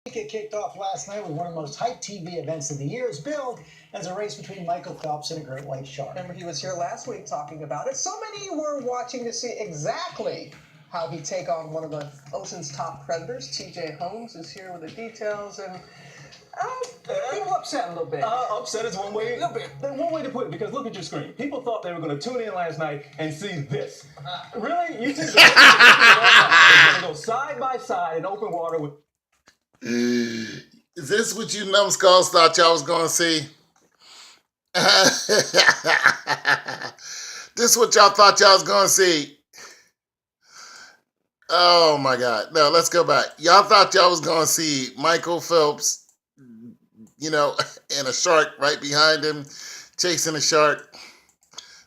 It kicked off last night with one of the most hyped TV events of the year, is billed as a race between Michael Phelps and a great white shark. Remember, he was here last week talking about it. So many were watching to see exactly how he'd take on one of the ocean's top predators. TJ Holmes is here with the details, and a little upset a little bit. Upset is one way. One way to put it, because look at your screen. People thought they were going to tune in last night and see this. Really? You think they're going to go side by side in open water with... Is this what you numbskulls thought y'all was going to see? This what y'all thought y'all was going to see? Oh my God. No, let's go back. Y'all thought y'all was going to see Michael Phelps, you know, and a shark right behind him, chasing a shark.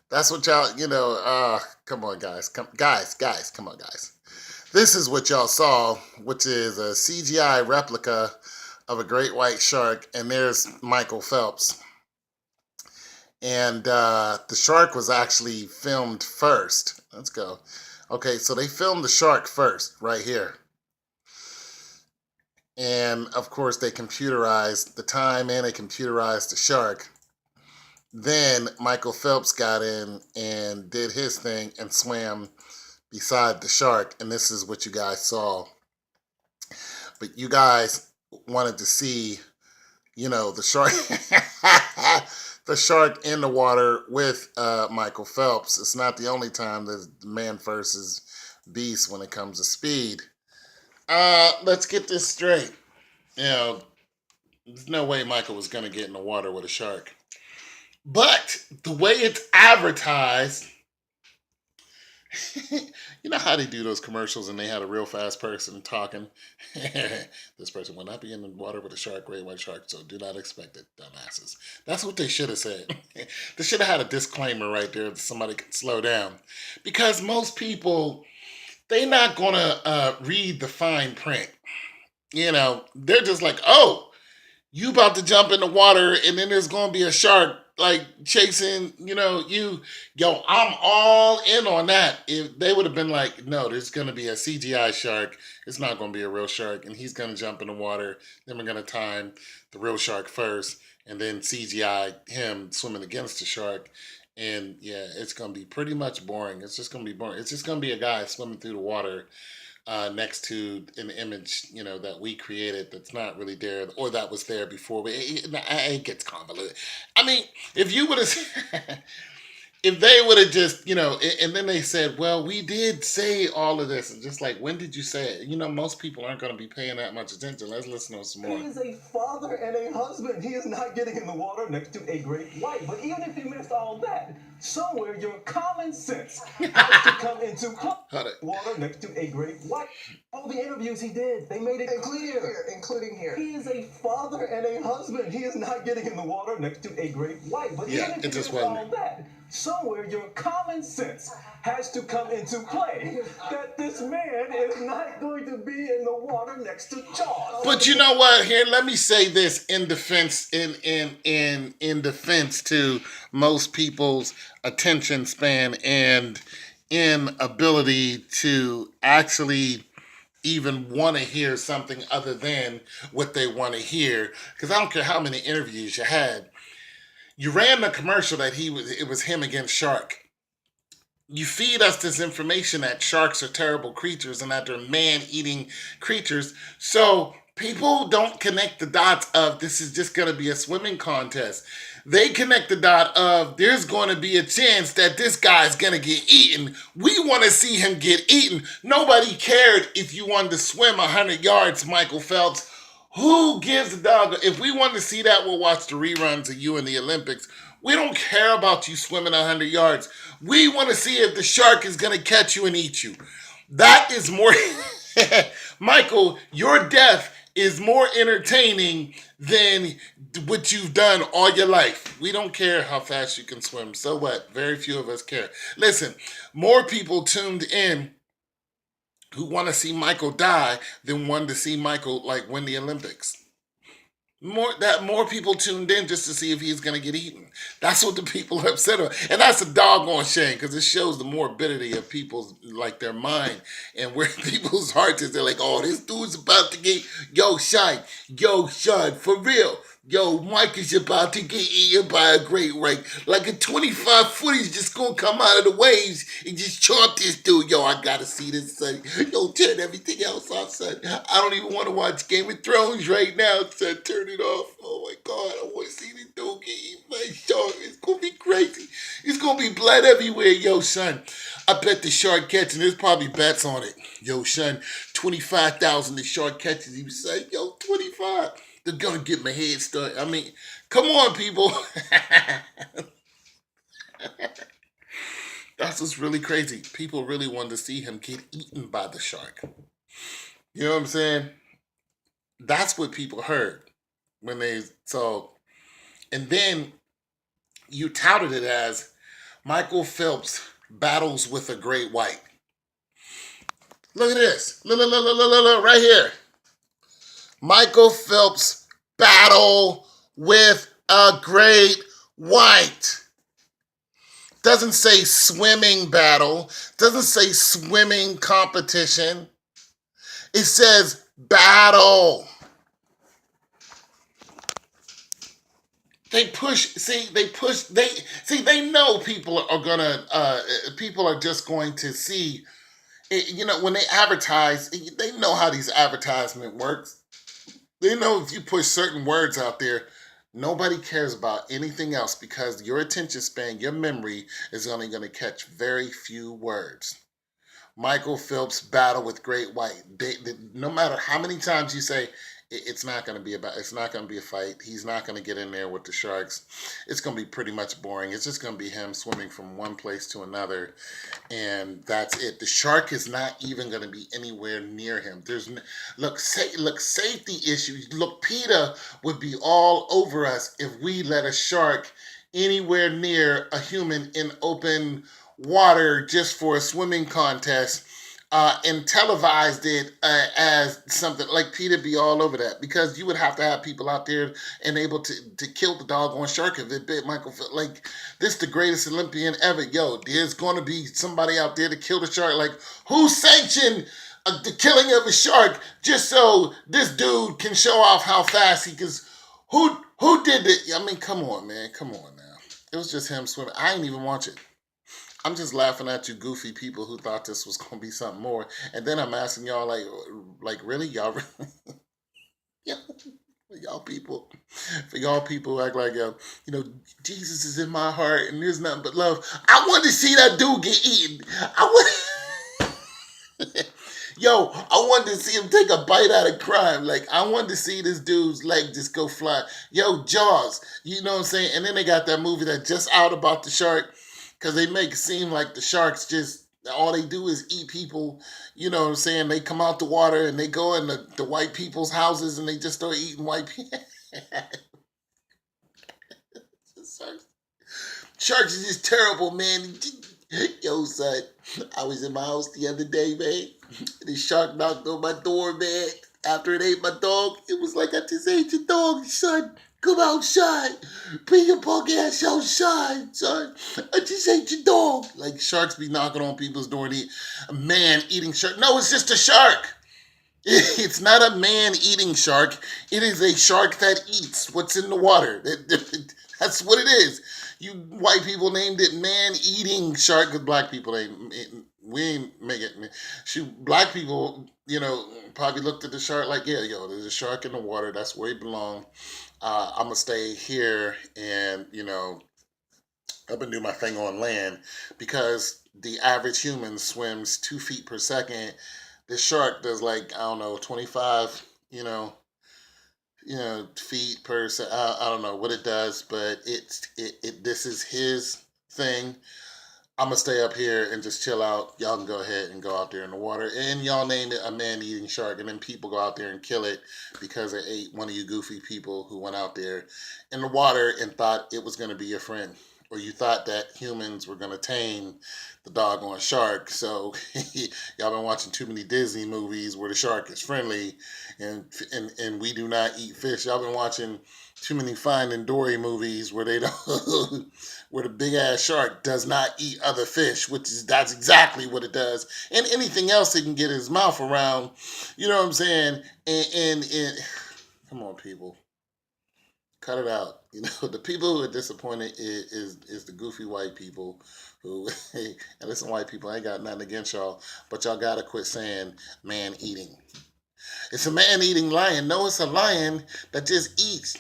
That's what y'all, you know, come on, guys. Come on, guys. This is what y'all saw, which is a CGI replica of a great white shark, and there's Michael Phelps. And the shark was actually filmed first. Let's go. Okay, so they filmed the shark first, right here. And, of course, they computerized the time and they computerized the shark. Then Michael Phelps got in and did his thing and swam beside the shark. And this is what you guys saw. But you guys wanted to see, you know, the shark, the shark in the water with Michael Phelps. It's not the only time that the man versus beast when it comes to speed. Let's get this straight. You know, there's no way Michael was going to get in the water with a shark. But the way it's advertised, you know how they do those commercials and they had a real fast person talking? This person will not be in the water with a shark, great white shark, so do not expect it, dumbasses. That's what they should have said. They should have had a disclaimer right there that somebody could slow down. Because most people, they're not going to read the fine print. You know, they're just like, oh, you about to jump in the water and then there's going to be a shark like chasing, you know, you. Yo, I'm all in on that. If they would have been like, no, there's going to be a CGI shark. It's not going to be a real shark. And he's going to jump in the water. Then we're going to time the real shark first and then CGI him swimming against the shark. And yeah, it's going to be pretty much boring. It's just going to be boring. It's just going to be a guy swimming through the water next to an image, you know, that we created that's not really there or that was there before. It gets convoluted. I mean, if you would have, if they would have just, you know, and then they said, well, we did say all of this. And just like, when did you say it? You know, most people aren't going to be paying that much attention. Let's listen to some more. He is a father and a husband. He is not getting in the water next to a great white. But even if you missed all that, somewhere your common sense has to come into water next to a great white. All the interviews he did, they made it clear. Including here. He is a father and a husband. He is not getting in the water next to a great white. But Yeah, even if it you just missed all wasn't. that, somewhere your common sense has to come into play that this man is not going to be in the water next to Jaws. But you know what? Here, let me say this in defense, in defense to most people's attention span and inability to actually even want to hear something other than what they want to hear. Because I don't care how many interviews you had. You ran the commercial that it was him against shark. You feed us this information that sharks are terrible creatures and that they're man-eating creatures. So people don't connect the dots of this is just going to be a swimming contest. They connect the dot of there's going to be a chance that this guy's going to get eaten. We want to see him get eaten. Nobody cared if you wanted to swim 100 yards, Michael Phelps. Who gives a dog? If we want to see that, we'll watch the reruns of you in the Olympics. We don't care about you swimming 100 yards. We want to see if the shark is going to catch you and eat you. That is more... Michael, your death is more entertaining than what you've done all your life. We don't care how fast you can swim. So what? Very few of us care. Listen, more people tuned in who want to see Michael die than want to see Michael like win the Olympics. More people tuned in just to see if he's gonna get eaten. That's what the people are upset about, and that's a doggone shame because it shows the morbidity of people's like their mind and where people's hearts is. They're like, oh, this dude's about to get yo Shine, for real. Yo, Mike is about to get eaten by a great white. Like a 25-footer's just gonna come out of the waves and just chomp this dude. Yo, I gotta see this, son. Yo, turn everything else off, son. I don't even want to watch Game of Thrones right now, son. Turn it off. Oh my God, I want to see this dude get eaten by a shark. It's gonna be crazy. It's gonna be blood everywhere, yo, son. I bet the shark catching. There's probably bets on it. Yo, son, 25,000 the shark catches. He was like, yo, 25. They're gonna get my head started. I mean, come on, people. That's what's really crazy. People really wanted to see him get eaten by the shark. You know what I'm saying? That's what people heard when they saw. And then you touted it as Michael Phelps battles with a great white. Look at this. Look, right here. Michael Phelps battle with a great white. Doesn't say swimming battle. Doesn't say swimming competition. It says battle. They know people are just going to see, you know, when they advertise, they know how these advertisement works. They know if you push certain words out there, nobody cares about anything else because your attention span, your memory is only going to catch very few words. Michael Phelps battle with Great White. No matter how many times you say it's not going to be a fight. He's not going to get in there with the sharks. It's going to be pretty much boring. It's just going to be him swimming from one place to another, and that's it. The shark is not even going to be anywhere near him. Safety issues. Look, PETA would be all over us if we let a shark anywhere near a human in open water just for a swimming contest, and televised it as something like PETA be all over that, because you would have to have people out there and able to kill the doggone shark if it bit Michael. Like, this the greatest Olympian ever. Yo, there's going to be somebody out there to kill the shark. Like, who sanctioned the killing of a shark just so this dude can show off how fast he can? Who did it? I mean, come on, man. Come on now. It was just him swimming. I didn't even watch it. I'm just laughing at you goofy people who thought this was going to be something more. And then I'm asking y'all, like really? Y'all really? For y'all people act like, Jesus is in my heart and there's nothing but love. I want to see that dude get eaten. I wanted to see him take a bite out of crime. Like, I wanted to see this dude's leg just go fly. Yo, Jaws, you know what I'm saying? And then they got that movie that just out about the shark, because they make it seem like the sharks just, all they do is eat people. You know what I'm saying? They come out the water and they go in the white people's houses and they just start eating white people. Sharks is just terrible, man. Yo, son, I was in my house the other day, man. The shark knocked on my door, man. After it ate my dog, it was like, I just ate your dog, son. Come outside. Bring your punk ass outside, son. I just ate your dog. Like, sharks be knocking on people's door and a man eating shark. No, it's just a shark. It's not a man eating shark. It is a shark that eats what's in the water. That's what it is. You white people named it man-eating shark, because black people we ain't make it. Black people, probably looked at the shark like, yeah, there's a shark in the water. That's where he belongs. I'm gonna stay here and I'm gonna do my thing on land, because the average human swims 2 feet per second. The shark does 25, feet per second. I don't know what it does, but this is his thing. I'm gonna stay up here and just chill out. Y'all can go ahead and go out there in the water, and y'all named it a man-eating shark, and then people go out there and kill it because it ate one of you goofy people who went out there in the water and thought it was gonna be your friend. or you thought that humans were gonna tame the doggone shark. So y'all been watching too many Disney movies where the shark is friendly, and we do not eat fish. Y'all been watching too many Finding Dory movies where they don't, where the big ass shark does not eat other fish, that's exactly what it does, and anything else it can get his mouth around. You know what I'm saying? And come on, people. Cut it out. You know, the people who are disappointed is the goofy white people who, hey, and listen, white people, I ain't got nothing against y'all, but y'all gotta quit saying man eating. It's a man eating lion. No, it's a lion that just eats.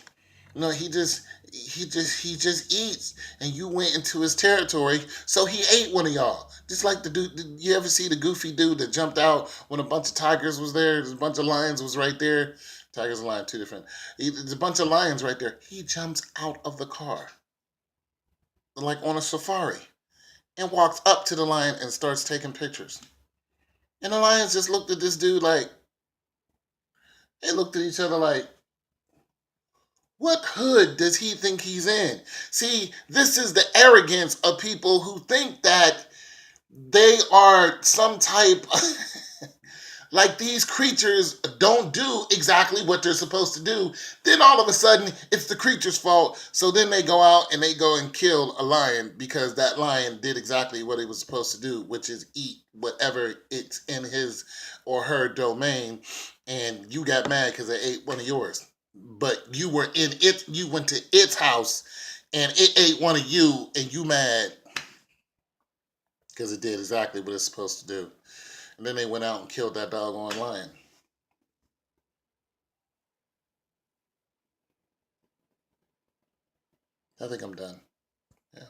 No, he just eats, and you went into his territory, so he ate one of y'all. Just like the dude, did you ever see the goofy dude that jumped out when a bunch of tigers was there? There's a bunch of lions was right there. Tigers and lions, two different. There's a bunch of lions right there. He jumps out of the car, like on a safari, and walks up to the lion and starts taking pictures. And the lions just looked at this dude like, they looked at each other like, what hood does he think he's in? See, this is the arrogance of people who think that they are some type, like these creatures don't do exactly what they're supposed to do. Then all of a sudden, it's the creature's fault. So then they go out and they go and kill a lion because that lion did exactly what it was supposed to do, which is eat whatever it's in his or her domain. And you got mad because they ate one of yours. But you were in it, you went to its house and it ate one of you and you mad because it did exactly what it's supposed to do. And then they went out and killed that doggone lion. I think I'm done. Yeah.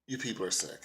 You people are sick.